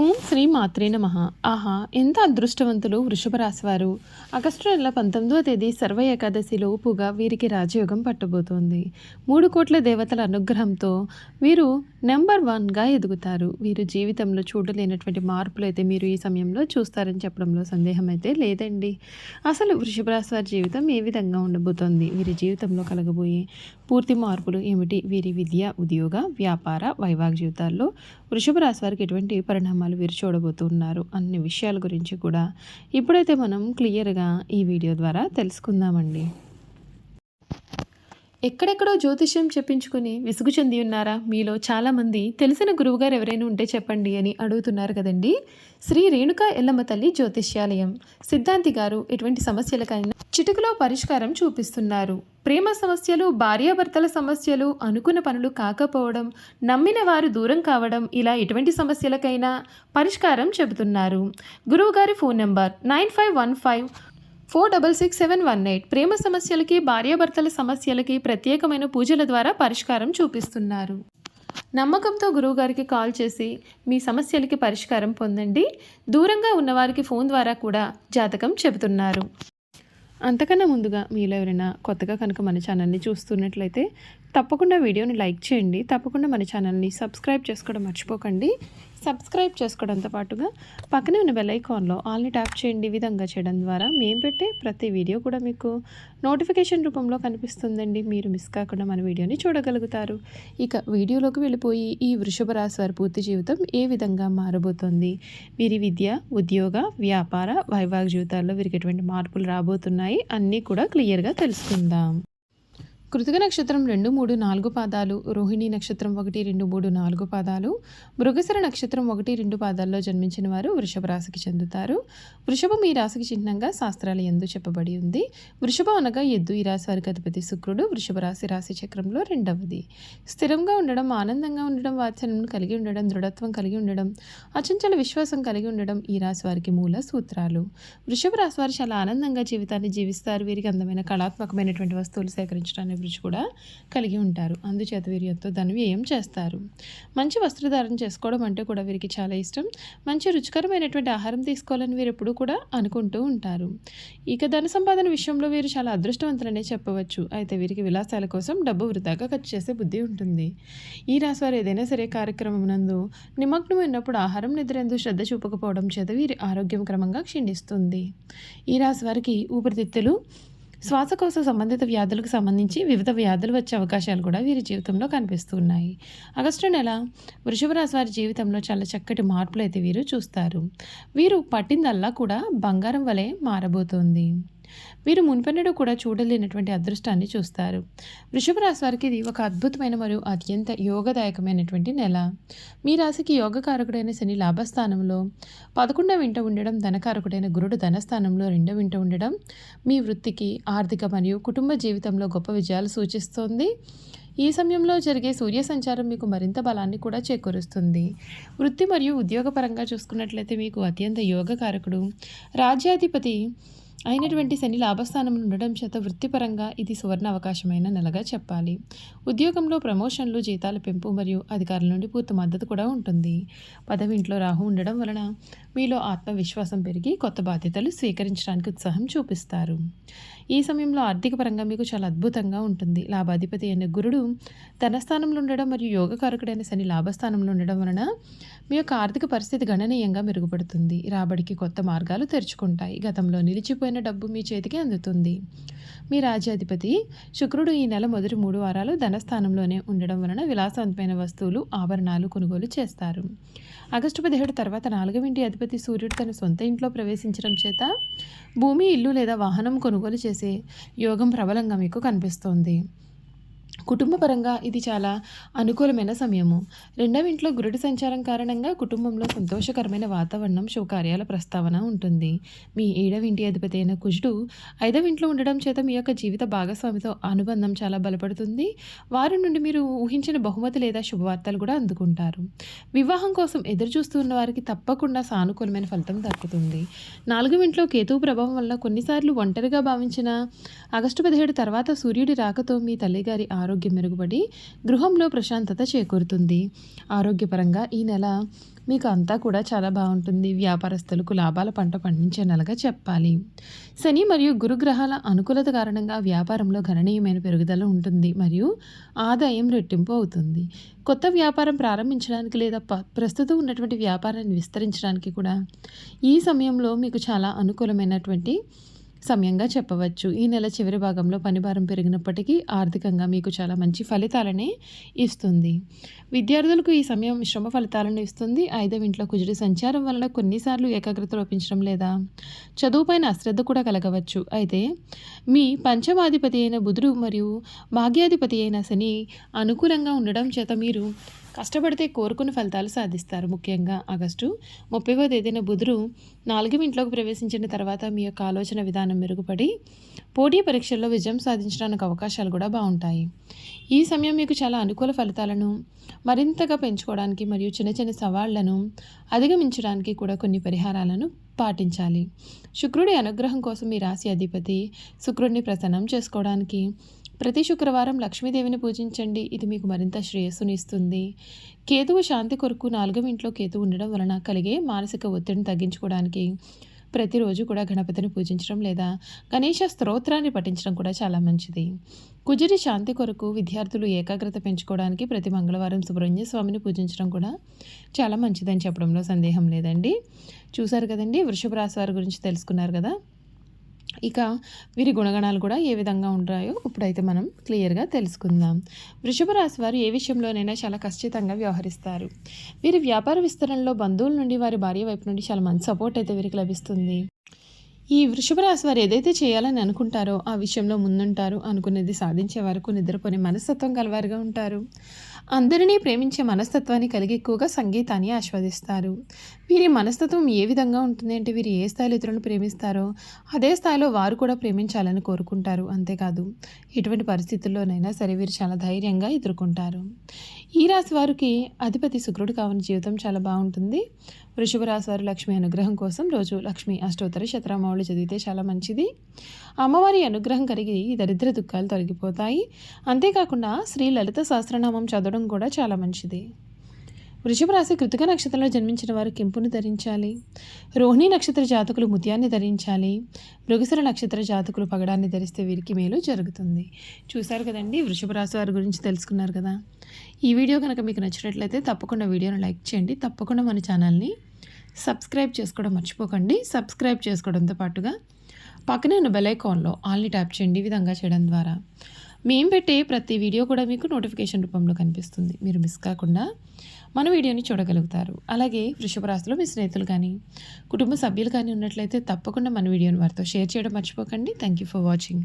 ఓం శ్రీ మాత్రే నమః. ఆహా, ఎంత అదృష్టవంతులు వృషభ రాశివారు. ఆగస్టు నెల 19వ తేదీ సర్వ ఏకాదశి లోపుగా వీరికి రాజయోగం పట్టబోతోంది. 3 కోట్ల దేవతల అనుగ్రహంతో వీరు నెంబర్ 1గా ఎదుగుతారు. వీరు జీవితంలో చూడలేనటువంటి మార్పులు అయితే మీరు ఈ సమయంలో చూస్తారని చెప్పడంలో సందేహం అయితే లేదండి. అసలు వృషభ రాశి వారి జీవితం ఏ విధంగా ఉండబోతోంది, వీరి జీవితంలో కలగబోయే పూర్తి మార్పులు ఏమిటి, వీరి విద్య, ఉద్యోగ, వ్యాపార, వైవాహిక జీవితాల్లో వృషభ రాశి వారికి ఎటువంటి పరిణామాలు వీరు చూడబోతున్నారు అన్ని విషయాల గురించి కూడా ఇప్పుడైతే మనం క్లియర్గా ఈ వీడియో ద్వారా తెలుసుకుందామండి. ఎక్కడెక్కడో జ్యోతిష్యం చెప్పించుకుని విసుగు చెంది ఉన్నారా? మీలో చాలామంది తెలిసిన గురువుగారు ఎవరైనా ఉంటే చెప్పండి అని అడుగుతున్నారు కదండి. శ్రీ రేణుకా ఎల్లమ్మ తల్లి జ్యోతిష్యాలయం సిద్ధాంతి గారు ఎటువంటి సమస్యలకైనా చిటికలో పరిష్కారం చూపిస్తున్నారు. ప్రేమ సమస్యలు, భార్యాభర్తల సమస్యలు, అనుకున్న పనులు కాకపోవడం, నమ్మిన వారు దూరం కావడం, ఇలా ఎటువంటి సమస్యలకైనా పరిష్కారం చెబుతున్నారు. గురువుగారి ఫోన్ నెంబర్ 9515466718. ప్రేమ సమస్యలకి, భార్యాభర్తల సమస్యలకి ప్రత్యేకమైన పూజల ద్వారా పరిష్కారం చూపిస్తున్నారు. నమ్మకంతో గురువుగారికి కాల్ చేసి మీ సమస్యలకి పరిష్కారం పొందండి. దూరంగా ఉన్నవారికి ఫోన్ ద్వారా కూడా జాతకం చెబుతున్నారు. అంతకన్నా ముందుగా మీలో ఎవరైనా కొత్తగా కనుక మన ఛానల్ని చూస్తున్నట్లయితే తప్పకుండా వీడియోని లైక్ చేయండి. తప్పకుండా మన ఛానల్ని సబ్స్క్రైబ్ చేసుకోవడం మర్చిపోకండి. సబ్స్క్రైబ్ చేసుకోవడంతో పాటుగా పక్కనే ఉన్న బెల్ ఐకాన్లో ఆల్ని ట్యాప్ చేయండి. ఈ విధంగా చేయడం ద్వారా మేము పెట్టే ప్రతి వీడియో కూడా మీకు నోటిఫికేషన్ రూపంలో కనిపిస్తుందండి. మీరు మిస్ కాకుండా మన వీడియోని చూడగలుగుతారు. ఇక వీడియోలోకి వెళ్ళిపోయి ఈ వృషభ రాశి వారి పూర్తి జీవితం ఏ విధంగా మారబోతోంది, వీరి విద్య, ఉద్యోగ, వ్యాపార, వైవాహిక జీవితాల్లో వీరికి ఎటువంటి మార్పులు రాబోతున్నాయి అన్నీ కూడా క్లియర్గా తెలుసుకుందాం. కృతిక నక్షత్రం 2, 3, 4 పాదాలు, రోహిణి నక్షత్రం 1, 2, 3, 4 పాదాలు, మృగశిర నక్షత్రం 1, 2 పాదాల్లో జన్మించిన వారు వృషభ రాశికి చెందుతారు. వృషభం ఈ రాశికి చిహ్నంగా శాస్త్రాల యందు చెప్పబడి ఉంది. వృషభం అనగా ఎద్దు. ఈ రాశి వారికి అధిపతి శుక్రుడు. వృషభ రాశి చక్రంలో రెండవది. స్థిరంగా ఉండడం, ఆనందంగా ఉండడం, వాత్సల్యం కలిగి ఉండడం, దృఢత్వం కలిగి ఉండడం, అచంచల విశ్వాసం కలిగి ఉండడం ఈ రాశి వారికి మూల సూత్రాలు. వృషభ రాశి వారు చాలా ఆనందంగా జీవితాన్ని జీవిస్తారు. వీరికి అందమైన కళాత్మకమైనటువంటి వస్తువులు సేకరించడానికి రుచి కూడా కలిగి ఉంటారు. అందుచేత వీరి ఎంతో ధన వ్యయం చేస్తారు. మంచి వస్త్రధారణ చేసుకోవడం అంటే కూడా వీరికి చాలా ఇష్టం. మంచి రుచికరమైనటువంటి ఆహారం తీసుకోవాలని వీరు ఎప్పుడూ కూడా అనుకుంటూ ఉంటారు. ఇక ధన సంపాదన విషయంలో వీరు చాలా అదృష్టవంతులనే చెప్పవచ్చు. అయితే వీరికి విలాసాల కోసం డబ్బు వృధాగా ఖర్చు చేసే బుద్ధి ఉంటుంది. ఈ రాశి వారు ఏదైనా సరే కార్యక్రమం నందు నిమగ్నమైనప్పుడు ఆహారం, నిద్రందు శ్రద్ధ చూపకపోవడం చేత వీరి ఆరోగ్యం క్రమంగా క్షీణిస్తుంది. ఈ రాశి వారికి ఊపిరితిత్తులు, శ్వాసకోశ సంబంధిత వ్యాధులకు సంబంధించి వివిధ వ్యాధులు వచ్చే అవకాశాలు కూడా వీరి జీవితంలో కనిపిస్తున్నాయి. ఆగస్టు నెల వృషభ రాశి వారి జీవితంలో చాలా చక్కటి మార్పులు అయితే వీరు చూస్తారు. వీరు పట్టిందల్లా కూడా బంగారం వలె మారబోతోంది. వీరు మున్పెన్నడూ కూడా చూడలేనటువంటి అదృష్టాన్ని చూస్తారు. వృషభ రాశి వారికి ఇది ఒక అద్భుతమైన మరియు అత్యంత యోగదాయకమైనటువంటి నెల. మీ రాశికి యోగకారకుడైన శని లాభస్థానంలో 11వ ఇంట ఉండడం, ధనకారకుడైన గురుడు ధనస్థానంలో 2వ ఇంట ఉండడం మీ వృత్తికి, ఆర్థిక మరియు కుటుంబ జీవితంలో గొప్ప విజయాలు సూచిస్తోంది. ఈ సమయంలో జరిగే సూర్య సంచారం మీకు మరింత బలాన్ని కూడా చేకూరుస్తుంది. వృత్తి మరియు ఉద్యోగపరంగా చూసుకున్నట్లయితే మీకు అత్యంత యోగకారకుడు, రాజ్యాధిపతి అయినటువంటి శని లాభస్థానంలో ఉండడం చేత వృత్తిపరంగా ఇది సువర్ణ అవకాశమైన నెలగా చెప్పాలి. ఉద్యోగంలో ప్రమోషన్లు, జీతాల పెంపు మరియు అధికారుల నుండి పూర్తి మద్దతు కూడా ఉంటుంది. 10వ ఇంట్లో రాహు ఉండడం వలన మీలో ఆత్మవిశ్వాసం పెరిగి కొత్త బాధ్యతలు స్వీకరించడానికి ఉత్సాహం చూపిస్తారు. ఈ సమయంలో ఆర్థిక పరంగా మీకు చాలా అద్భుతంగా ఉంటుంది. లాభాధిపతి అయిన గురుడు ధనస్థానంలో ఉండడం మరియు యోగకారకుడైన శని లాభస్థానంలో ఉండడం వలన మీ యొక్క ఆర్థిక పరిస్థితి గణనీయంగా మెరుగుపడుతుంది. రాబడికి కొత్త మార్గాలు తెరుచుకుంటాయి. గతంలో నిలిచిపోయిన డబ్బు మీ చేతికి అందుతుంది. మీ రాజ్యాధిపతి శుక్రుడు ఈ నెల మొదటి 3 వారాలు ధనస్థానంలోనే ఉండడం వలన విలాసవంతమైన వస్తువులు, ఆభరణాలు కొనుగోలు చేస్తారు. ఆగస్టు 17 తర్వాత 4వ ఇంటి అధిపతి సూర్యుడు తన సొంత ఇంట్లో ప్రవేశించడం చేత భూమి, ఇల్లు లేదా వాహనం కొనుగోలు చేసే యోగం ప్రబలంగా మీకు కనిపిస్తోంది. కుటుంబపరంగా ఇది చాలా అనుకూలమైన సమయము. 2వ ఇంట్లో గురుడి సంచారం కారణంగా కుటుంబంలో సంతోషకరమైన వాతావరణం, శుభకార్యాల ప్రస్తావన ఉంటుంది. మీ 7వ ఇంటి అధిపతి అయిన కుజుడు 5వ ఇంట్లో ఉండడం చేత మీ యొక్క జీవిత భాగస్వామితో అనుబంధం చాలా బలపడుతుంది. వారి నుండి మీరు ఊహించిన బహుమతి లేదా శుభవార్తలు కూడా అందుకుంటారు. వివాహం కోసం ఎదురు చూస్తున్న వారికి తప్పకుండా సానుకూలమైన ఫలితం దక్కుతుంది. 4వ ఇంట్లో కేతువు ప్రభావం వల్ల కొన్నిసార్లు ఒంటరిగా భావించిన ఆగస్టు 17 తర్వాత సూర్యుడి రాకతో మీ తల్లిగారి ఆరోగ్యం మెరుగుపడి గృహంలో ప్రశాంతత చేకూరుతుంది. ఆరోగ్యపరంగా ఈ నెల మీకు అంతా కూడా చాలా బాగుంటుంది. వ్యాపారస్తులకు లాభాల పంట పండించే నెలగా చెప్పాలి. శని మరియు గురుగ్రహాల అనుకూలత కారణంగా వ్యాపారంలో గణనీయమైన పెరుగుదల ఉంటుంది మరియు ఆదాయం రెట్టింపు అవుతుంది. కొత్త వ్యాపారం ప్రారంభించడానికి లేదా ప్రస్తుతం ఉన్నటువంటి వ్యాపారాన్ని విస్తరించడానికి కూడా ఈ సమయంలో మీకు చాలా అనుకూలమైనటువంటి సమయంగా చెప్పవచ్చు. ఈ నెల చివరి భాగంలో పనిభారం పెరిగినప్పటికీ ఆర్థికంగా మీకు చాలా మంచి ఫలితాలనే ఇస్తుంది. విద్యార్థులకు ఈ సమయం శ్రమ ఫలితాలను ఇస్తుంది. 5వ ఇంట్లో కుజుడి సంచారం వలన కొన్నిసార్లు ఏకాగ్రత లోపించడం లేదా చదువుపైన అశ్రద్ధ కూడా కలగవచ్చు. అయితే మీ పంచమాధిపతి అయిన బుధుడు మరియు భాగ్యాధిపతి అయిన శని అనుకూలంగా ఉండడం చేత మీరు కష్టపడితే కోరుకున్న ఫలితాలు సాధిస్తారు. ముఖ్యంగా ఆగస్టు 30వ తేదీన బుధుడు 4వ ఇంట్లోకి ప్రవేశించిన తర్వాత మీ యొక్క ఆలోచన విధానం మెరుగుపడి పోటీ పరీక్షల్లో విజయం సాధించడానికి అవకాశాలు కూడా బాగుంటాయి. ఈ సమయం మీకు చాలా అనుకూల ఫలితాలను మరింతగా పెంచుకోవడానికి మరియు చిన్న చిన్న సవాళ్లను అధిగమించడానికి కూడా కొన్ని పరిహారాలను పాటించాలి. శుక్రుడి అనుగ్రహం కోసం మీ రాశి అధిపతి శుక్రుడిని ప్రసన్నం చేసుకోవడానికి ప్రతి శుక్రవారం లక్ష్మీదేవిని పూజించండి. ఇది మీకు మరింత శ్రేయస్సునిస్తుంది. కేతువు శాంతి కొరకు 4వ ఇంట్లో కేతువు ఉండడం వలన కలిగే మానసిక ఒత్తిడిని తగ్గించుకోవడానికి ప్రతిరోజు కూడా గణపతిని పూజించడం లేదా గణేష స్తోత్రాన్ని పఠించడం కూడా చాలా మంచిది. కుజుడి శాంతి కొరకు విద్యార్థులు ఏకాగ్రత పెంచుకోవడానికి ప్రతి మంగళవారం సుబ్రహ్మణ్య స్వామిని పూజించడం కూడా చాలా మంచిదని చెప్పడంలో సందేహం లేదండి. చూశారు కదండి, వృషభ రాశి వారి గురించి తెలుసుకున్నారు కదా. ఇక వీరి గుణగణాలు కూడా ఏ విధంగా ఉంటాయో ఇప్పుడైతే మనం క్లియర్గా తెలుసుకుందాం. వృషభ రాశి వారు ఏ విషయంలోనైనా చాలా ఖచ్చితంగా వ్యవహరిస్తారు. వీరి వ్యాపార విస్తరణలో బంధువుల నుండి వారి భార్య వైపు నుండి చాలా మంచి సపోర్ట్ అయితే వీరికి లభిస్తుంది. ఈ వృషభ రాశి వారు ఏదైతే చేయాలని అనుకుంటారో ఆ విషయంలో ముందుంటారు. అనుకునేది సాధించే వరకు నిద్రపోని మనస్తత్వం కలవారుగా ఉంటారు. అందరినీ ప్రేమించే మనస్తత్వాన్ని కలిగి ఎక్కువగా సంగీతాన్ని ఆస్వాదిస్తారు. వీరి మనస్తత్వం ఏ విధంగా ఉంటుంది అంటే వీరు ఏ స్థాయిలో ఇతరులను ప్రేమిస్తారో అదే స్థాయిలో వారు కూడా ప్రేమించాలని కోరుకుంటారు. అంతేకాదు ఎటువంటి పరిస్థితుల్లోనైనా సరే వీరు చాలా ధైర్యంగా ఎదుర్కొంటారు. ఈ రాశి వారికి అధిపతి శుక్రుడు కావున జీవితం చాలా బాగుంటుంది. వృషభ రాశి వారు లక్ష్మి అనుగ్రహం కోసం రోజు లక్ష్మి అష్టోత్తర శతనామావళి చదివితే చాలా మంచిది. అమ్మవారి అనుగ్రహం కలిగి దరిద్ర దుఃఖాలు తొలగిపోతాయి. అంతేకాకుండా శ్రీ లలిత సహస్రనామం చదవడం కూడా చాలా మంచిది. వృషభ రాశి కృతిక నక్షత్రంలో జన్మించిన వారు కెంపును ధరించాలి. రోహిణి నక్షత్ర జాతకులు ముత్యాన్ని ధరించాలి. మృగశిర నక్షత్ర జాతకులు పగడాన్ని ధరిస్తే వీరికి మేలు జరుగుతుంది. చూశారు కదండి, వృషభ రాశి వారి గురించి తెలుసుకున్నారు కదా. ఈ వీడియో కనుక మీకు నచ్చినట్లయితే తప్పకుండా వీడియోను లైక్ చేయండి. తప్పకుండా మన ఛానల్ని సబ్స్క్రైబ్ చేసుకోవడం మర్చిపోకండి. సబ్స్క్రైబ్ చేసుకోవడంతో పాటుగా పక్కనే ఉన్న బెల్ ఐకాన్లో ఆల్ని ట్యాప్ చేయండి. ఈ విధంగా చేయడం ద్వారా మేము పెట్టే ప్రతి వీడియో కూడా మీకు నోటిఫికేషన్ రూపంలో కనిపిస్తుంది. మీరు మిస్ కాకుండా మన వీడియోని చూడగలుగుతారు. అలాగే వృషభ రాశిలో మీ స్నేహితులు కానీ కుటుంబ సభ్యులు కానీ ఉన్నట్లయితే తప్పకుండా మన వీడియోని వారితో షేర్ చేయడం మర్చిపోకండి. Thank you for watching.